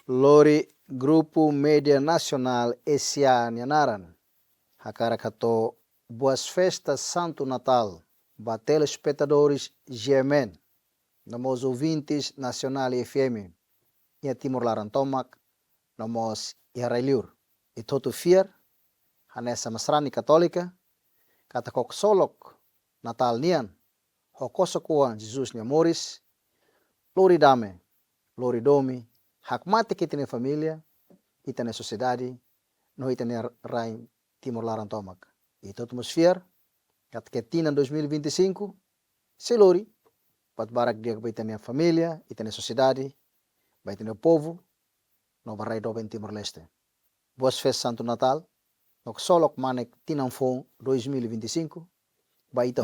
Lori Grupo Média Nacional S.A. Nianaran, Hakarakato, boas festas Santo Natal, para telespectadores GMN, nós ouvintes Nacional FM, e Timor Larantomac, nós Irrailiur, e todo fier, Hanessa Masrani Católica, Katakok Solok, Natal Nian, Hokosokuan Jesus Niamoris, Lori Dame, Lori Domi, Hakmate que tem família, e tem sociedade, não tem rain Timor Larantomac. E todo atmosfera, que tem em 2025, se lori, para barak dia que vai ter família, e tem sociedade, vai ter o povo, não vai do em Timor Leste. Boas festas Santo Natal, no solo que manek tinam fom 2025, vai ter